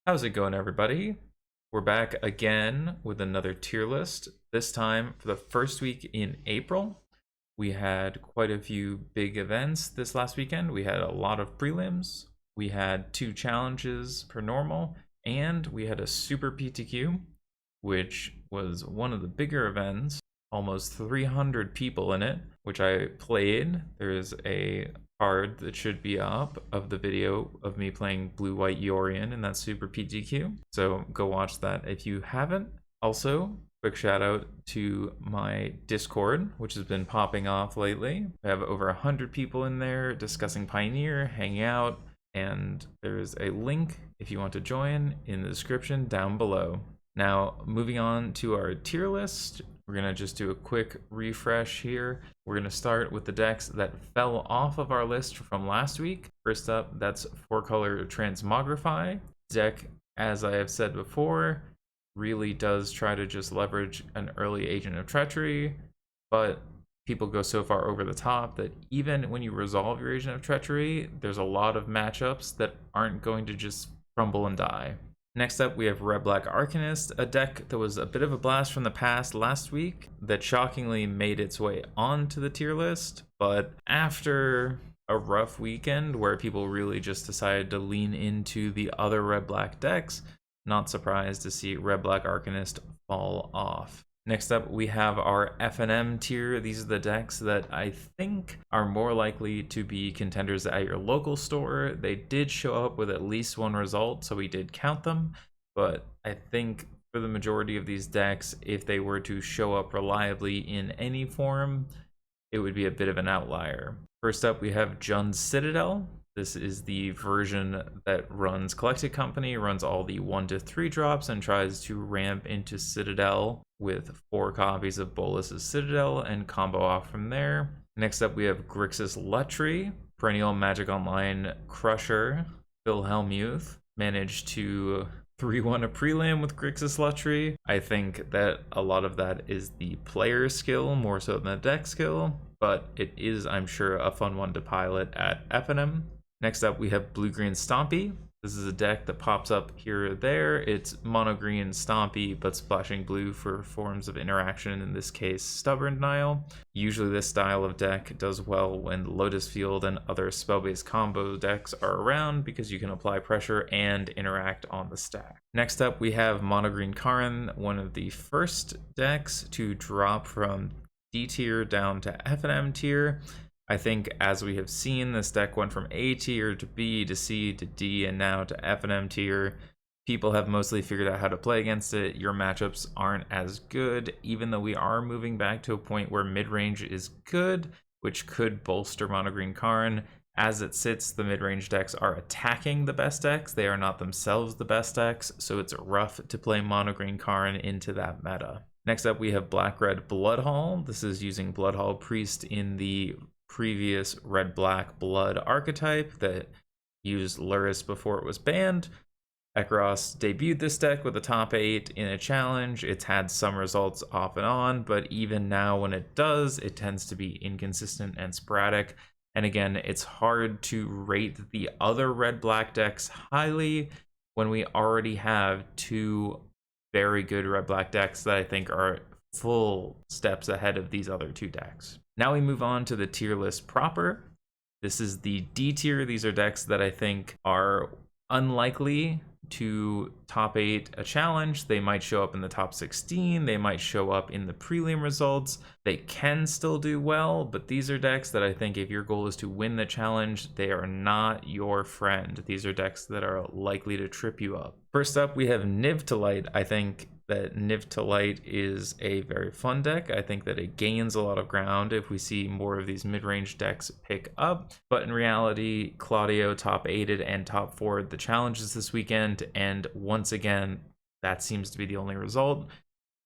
How's it going, everybody? We're back again with another tier list. This time for the first week in April. We had quite a few big events this last weekend. We had a lot of prelims. We had 2 challenges per normal, and we had a super PTQ, which was one of the bigger events. Almost 300 people in it, which I played. There's a card that should be up of the video of me playing Blue White Yorion in that Super PTQ. So go watch that if you haven't. Also, quick shout out to my Discord, which has been popping off lately. I have over 100 people in there discussing Pioneer, hanging out, and there's a link if you want to join in the description down below. Now, moving on to our tier list, we're going to just do a quick refresh here. We're going to start with the decks that fell off of our list from last week. First up, that's 4-color Transmogrify. Deck, as I have said before, really does try to just leverage an early Agent of Treachery, but people go so far over the top that even when you resolve your Agent of Treachery, there's a lot of matchups that aren't going to just crumble and die. Next up, we have Red-Black Arcanist, a deck that was a bit of a blast from the past last week that shockingly made its way onto the tier list, but after a rough weekend where people really just decided to lean into the other Red-Black decks, not surprised to see Red-Black Arcanist fall off. Next up, we have our FNM tier. These are the decks that I think are more likely to be contenders at your local store. They did show up with at least one result, so we did count them. But I think for the majority of these decks, if they were to show up reliably in any form, it would be a bit of an outlier. First up, we have Jund's Citadel. This is the version that runs Collected Company, runs all the 1-3 drops, and tries to ramp into Citadel with 4 copies of Bolas's Citadel and combo off from there. Next up, we have Grixis Lutri, perennial Magic Online crusher. Wilhelm Youth managed to 3-1 a prelim with Grixis Lutri. I think that a lot of that is the player skill more so than the deck skill, but it is, I'm sure, a fun one to pilot at FNM. Next up, we have Blue-Green Stompy. This is a deck that pops up here or there. It's mono-green Stompy, but splashing blue for forms of interaction, in this case, Stubborn Denial. Usually this style of deck does well when Lotus Field and other spell-based combo decks are around because you can apply pressure and interact on the stack. Next up, we have Mono-Green Karn, one of the first decks to drop from D tier down to FNM tier. I think, as we have seen, this deck went from A tier to B to C to D and now to FNM tier. People have mostly figured out how to play against it. Your matchups aren't as good, even though we are moving back to a point where mid-range is good, which could bolster Mono-Green Karn. As it sits, the mid-range decks are attacking the best decks. They are not themselves the best decks, so it's rough to play Mono-Green Karn into that meta. Next up, we have Black-Red Bloodhall. This is using Bloodhall Priest in the previous red-black blood archetype that used Luris before it was banned. Ekros debuted this deck with a top 8 in a challenge. It's had some results off and on, but even now when it does, it tends to be inconsistent and sporadic. And again, it's hard to rate the other red-black decks highly when we already have 2 very good red-black decks that I think are full steps ahead of these other 2 decks. Now we move on to the tier list proper. This is the D tier. These are decks that I think are unlikely to top 8 a challenge. They might show up in the top 16. They might show up in the prelim results. They can still do well, but these are decks that I think if your goal is to win the challenge, they are not your friend. These are decks that are likely to trip you up. First up, we have Niv to Light. I think that Niv to Light is a very fun deck. I think that it gains a lot of ground if we see more of these mid-range decks pick up. But in reality, Claudio top 8'd and top 4'd the challenges this weekend, and once again, that seems to be the only result.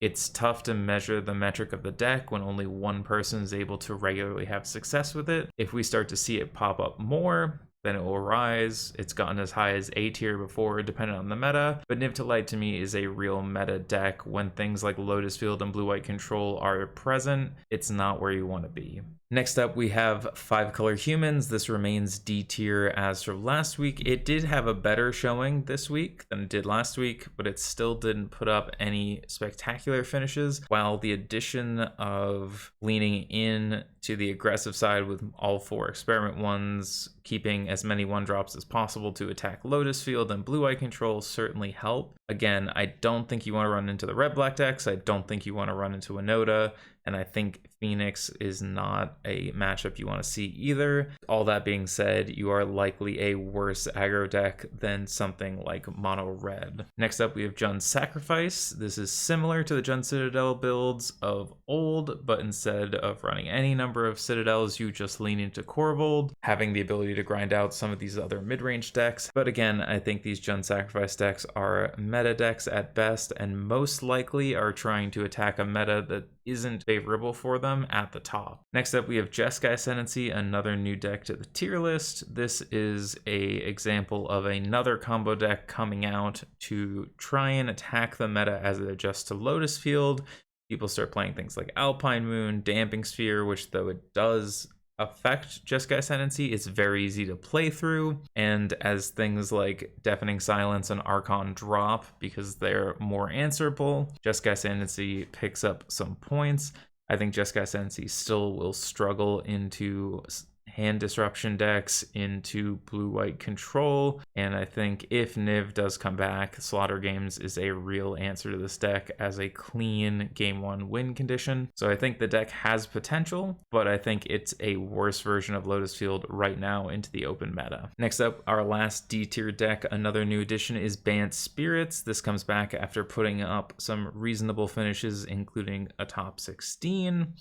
It's tough to measure the metric of the deck when only one person is able to regularly have success with it. If we start to see it pop up more, then it will rise. It's gotten as high as A tier before, depending on the meta, but Niv to Light to me is a real meta deck. When things like Lotus Field and Blue-White Control are present, it's not where you want to be. Next up, we have 5-color humans. This remains D tier as from last week. It did have a better showing this week than it did last week, but it still didn't put up any spectacular finishes, while the addition of leaning in to the aggressive side with all 4 experiment ones, keeping as many 1-drops as possible to attack Lotus Field and blue-eye control certainly help. Again, I don't think you want to run into the red-black decks. I don't think you want to run into Winota, and I think Phoenix is not a matchup you want to see either. All that being said, you are likely a worse aggro deck than something like Mono Red. Next up, we have Jund's Sacrifice. This is similar to the Jund Citadel builds of old, but instead of running any number of Citadels, you just lean into Korvold, having the ability to grind out some of these other mid-range decks. But again, I think these Jund Sacrifice decks are meta decks at best, and most likely are trying to attack a meta that isn't favorable for them at the top. Next up, we have Jeskai Ascendancy, another new deck to the tier list. This is a example of another combo deck coming out to try and attack the meta as it adjusts to Lotus Field. People start playing things like Alpine Moon, Damping Sphere, which though it does affect Jeskai Ascendancy, it's very easy to play through, and as things like Deafening Silence and Archon drop because they're more answerable, Jeskai Ascendancy picks up some points. I think Jeskai Ascendancy still will struggle into hand disruption decks, into blue-white control, and I think if Niv does come back, Slaughter Games is a real answer to this deck as a clean game 1 win condition. So I think the deck has potential, but I think it's a worse version of Lotus Field right now into the open meta. Next up, our last D tier deck, another new addition, is Bant Spirits. This comes back after putting up some reasonable finishes, including a top 16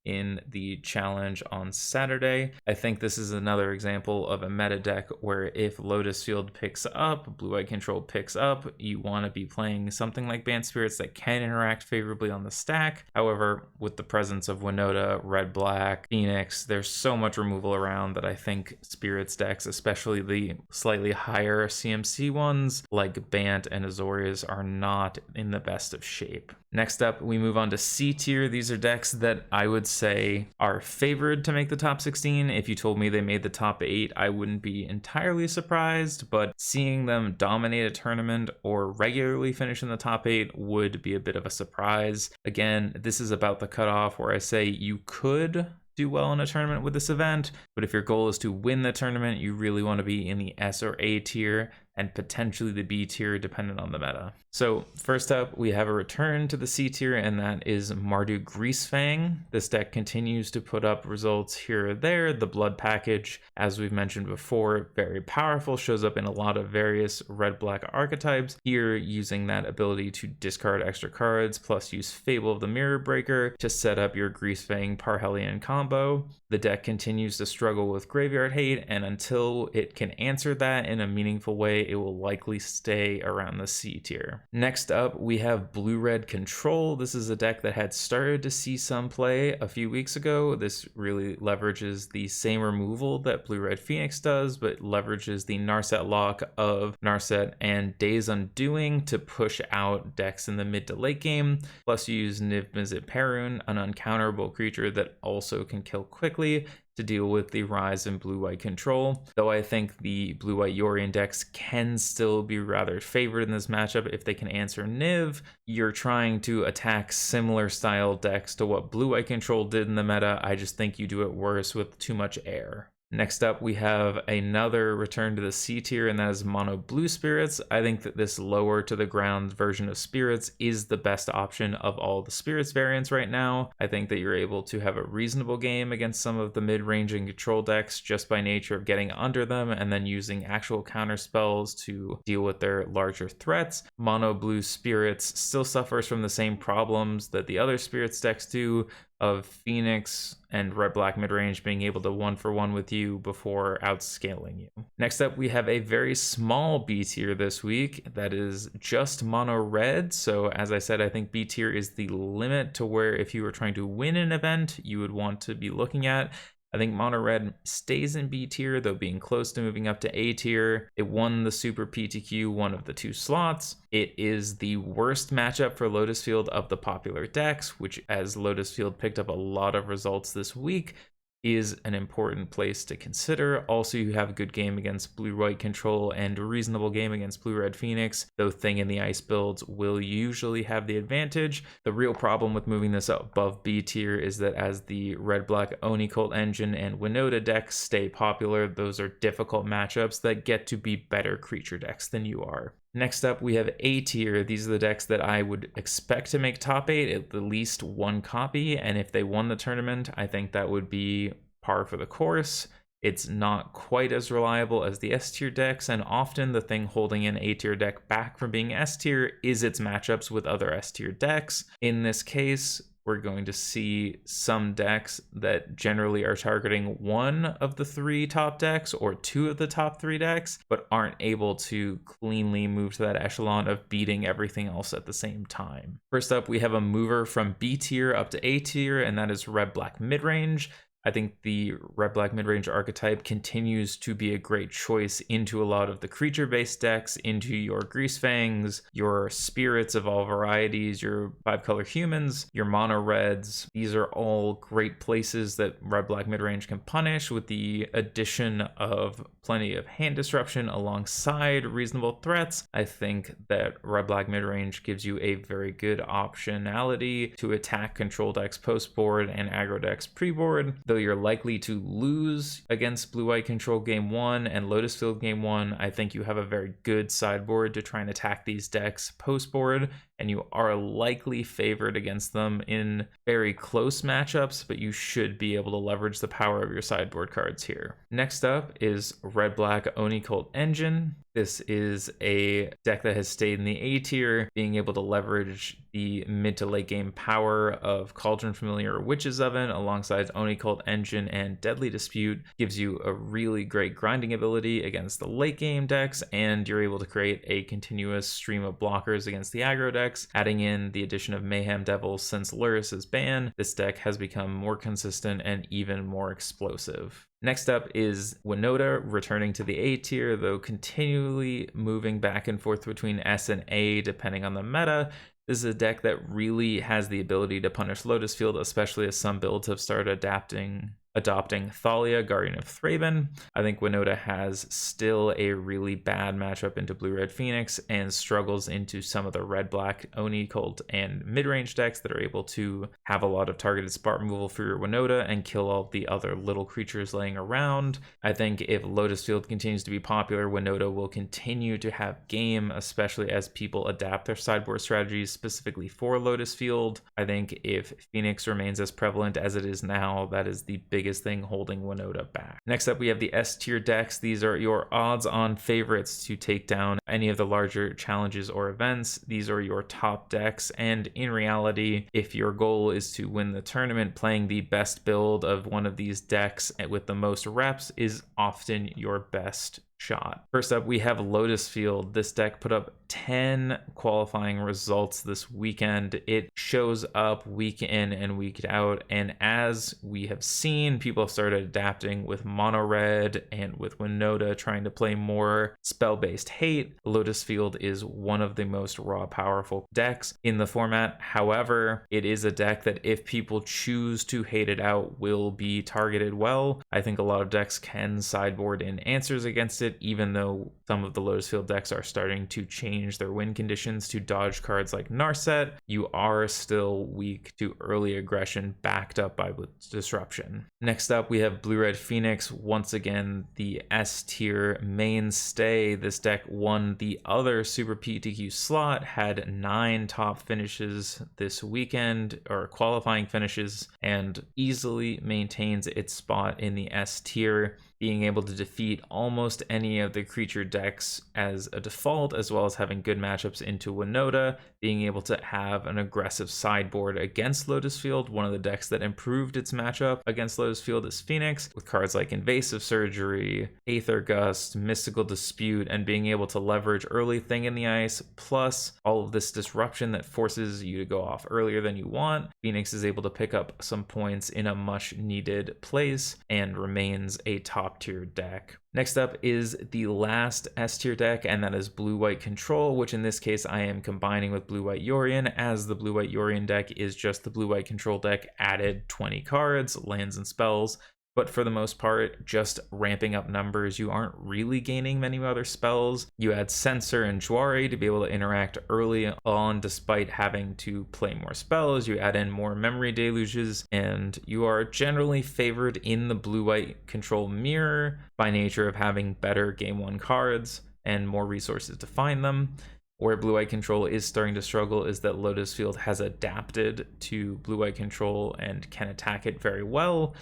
in the challenge on Saturday. I think this is another example of a meta deck where if Lotus Field picks up, blue-eye control picks up, you want to be playing something like Bant Spirits that can interact favorably on the stack. However, with the presence of Winota, red-black, Phoenix, there's so much removal around that I think Spirits decks, especially the slightly higher CMC ones like Bant and Azorius, are not in the best of shape. Next up, we move on to C tier. These are decks that I would say are favored to make the top 16. If you told me they made the top 8, I wouldn't be entirely surprised, but seeing them dominate a tournament or regularly finish in the top 8 would be a bit of a surprise. Again, this is about the cutoff where I say you could do well in a tournament with this event, but if your goal is to win the tournament, you really want to be in the S or A tier and potentially the B tier depending on the meta. So first up, we have a return to the C tier, and that is Mardu Greasefang. This deck continues to put up results here or there. The blood package, as we've mentioned before, very powerful, shows up in a lot of various red-black archetypes. Here, using that ability to discard extra cards, plus use Fable of the Mirror Breaker to set up your Greasefang Parhelion combo. The deck continues to struggle with graveyard hate, and until it can answer that in a meaningful way, it will likely stay around the C tier. Next up, we have Blue-Red Control. This is a deck that had started to see some play a few weeks ago. This really leverages the same removal that Blue-Red Phoenix does, but leverages the Narset lock of Narset and Days Undoing to push out decks in the mid to late game. Plus you use Niv Mizzet Perun, an uncounterable creature that also can kill quickly, to deal with the rise in blue-white control. Though I think the blue-white Yorion decks can still be rather favored in this matchup if they can answer Niv. You're trying to attack similar style decks to what blue-white control did in the meta. I just think you do it worse with too much air. Next up, we have another return to the C tier, and that is Mono Blue Spirits. I think that this lower to the ground version of Spirits is the best option of all the Spirits variants right now. I think that you're able to have a reasonable game against some of the mid-range and control decks just by nature of getting under them and then using actual counter spells to deal with their larger threats. Mono Blue Spirits still suffers from the same problems that the other Spirits decks do, of Phoenix and red-black mid-range being able to 1-for-1 with you before outscaling you. Next up, we have a very small B tier this week that is just mono red. So as I said, I think B tier is the limit to where if you were trying to win an event, you would want to be looking at. I think Mono Red stays in B tier, though being close to moving up to A tier. It won the Super PTQ one of the 2 slots. It is the worst matchup for Lotus Field of the popular decks, which as Lotus Field picked up a lot of results this week, is an important place to consider. Also, you have a good game against blue-white control and a reasonable game against blue-red Phoenix, though Thing in the Ice builds will usually have the advantage. The real problem with moving this up above B tier is that as the red-black Oni Cult Engine and Winota decks stay popular, those are difficult matchups that get to be better creature decks than you are. Next up, we have A tier. These are the decks that I would expect to make top 8, at the least one copy, and if they won the tournament, I think that would be par for the course. It's not quite as reliable as the S tier decks, and often the thing holding an A tier deck back from being S tier is its matchups with other S tier decks. In this case, we're going to see some decks that generally are targeting one of the 3 top decks or 2 of the top 3 decks, but aren't able to cleanly move to that echelon of beating everything else at the same time. First up, we have a mover from B tier up to A tier, and that is red-black midrange. I think the red-black midrange archetype continues to be a great choice into a lot of the creature-based decks, into your Greasefangs, your spirits of all varieties, your 5-color humans, your mono reds. These are all great places that red-black midrange can punish, with the addition of plenty of hand disruption alongside reasonable threats. I think that red-black midrange gives you a very good optionality to attack control decks post-board and aggro decks pre-board. Though you're likely to lose against blue-white control game 1 and Lotus Field game 1, I think you have a very good sideboard to try and attack these decks post-board, and you are likely favored against them in very close matchups, but you should be able to leverage the power of your sideboard cards here. Next up is red-black Oni Cult Engine. This is a deck that has stayed in the A tier, being able to leverage the mid to late game power of Cauldron Familiar or Witch's Oven alongside Oni Cult Engine and Deadly Dispute gives you a really great grinding ability against the late game decks, and you're able to create a continuous stream of blockers against the aggro decks. Adding in the addition of Mayhem Devil since Luris's ban, this deck has become more consistent and even more explosive. Next up is Winota, returning to the A tier, though continually moving back and forth between S and A depending on the meta. This is a deck that really has the ability to punish Lotus Field, especially as some builds have started adopting Thalia, Guardian of Thraben. I think Winota has still a really bad matchup into blue-red Phoenix and struggles into some of the red-black Oni Cult and mid-range decks that are able to have a lot of targeted spot removal for your Winota and kill all the other little creatures laying around. I think if Lotus Field continues to be popular, Winota will continue to have game, especially as people adapt their sideboard strategies specifically for Lotus Field. I think if Phoenix remains as prevalent as it is now, that is the biggest thing holding Winota back. Next up, we have the S tier decks. These are your odds-on favorites to take down any of the larger challenges or events. These are your top decks, and in reality, if your goal is to win the tournament, playing the best build of one of these decks with the most reps is often your best shot. First up, we have Lotus Field. This deck put up 10 qualifying results this weekend. It shows up week in and week out, and as we have seen, people have started adapting with mono red and with Winota trying to play more spell-based hate. Lotus Field is one of the most raw powerful decks in the format. However, it is a deck that if people choose to hate it out will be targeted well. I think a lot of decks can sideboard in answers against it, even though some of the Lotus Field decks are starting to change their win conditions to dodge cards like Narset. You are still weak to early aggression backed up by disruption. Next up, we have Blue-Red Phoenix, once again the S tier mainstay. This deck won the other Super PTQ slot, had 9 top finishes this weekend, or qualifying finishes, and easily maintains its spot in the S tier, being able to defeat almost any of the creature decks as a default, as well as having good matchups into Winota, being able to have an aggressive sideboard against Lotus Field. One of the decks that improved its matchup against Lotus Field is Phoenix, with cards like Invasive Surgery, Aether Gust, Mystical Dispute, and being able to leverage early Thing in the Ice, plus all of this disruption that forces you to go off earlier than you want. Phoenix is able to pick up some points in a much needed place and remains a top tier deck. Next up is the last S tier deck, and that is Blue-White Control, which in this case I am combining with Blue-White Yorion, as the Blue-White Yorion deck is just the Blue-White Control deck added 20 cards, lands and spells, but for the most part, just ramping up numbers. You aren't really gaining many other spells. You add Censor and Juare to be able to interact early on despite having to play more spells. You add in more memory deluges, and you are generally favored in the blue-white control mirror by nature of having better game 1 cards and more resources to find them. Where blue-white control is starting to struggle is that Lotus Field has adapted to blue-white control and can attack it very well.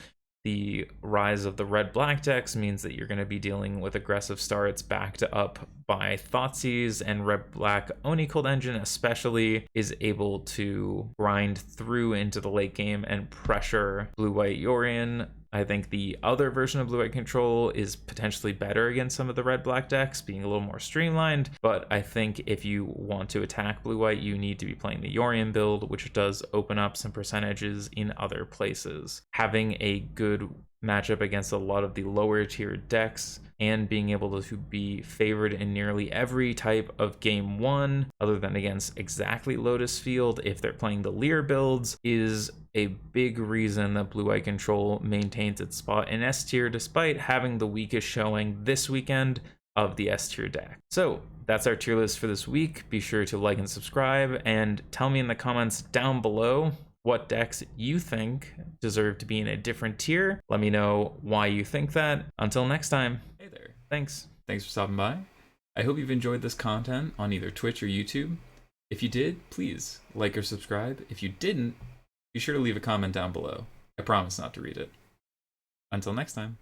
The rise of the red-black decks means that you're going to be dealing with aggressive starts backed up by Thoughtseize, and red-black Oni Cold Engine especially is able to grind through into the late game and pressure blue-white Yorion. I think the other version of blue-white control is potentially better against some of the red-black decks, being a little more streamlined, but I think if you want to attack blue-white, you need to be playing the Yorion build, which does open up some percentages in other places. Having a good matchup against a lot of the lower tier decks and being able to be favored in nearly every type of game 1 other than against exactly Lotus Field if they're playing the Lear builds is a big reason that blue-white control maintains its spot in S tier despite having the weakest showing this weekend of the S tier deck. So that's our tier list for this week. Be sure to like and subscribe and tell me in the comments down below what decks you think deserve to be in a different tier. Let me know why you think that. Until next time. Hey there. Thanks for stopping by. I hope you've enjoyed this content on either Twitch or YouTube. If you did, please like or subscribe. If you didn't, be sure to leave a comment down below. I promise not to read it. Until next time.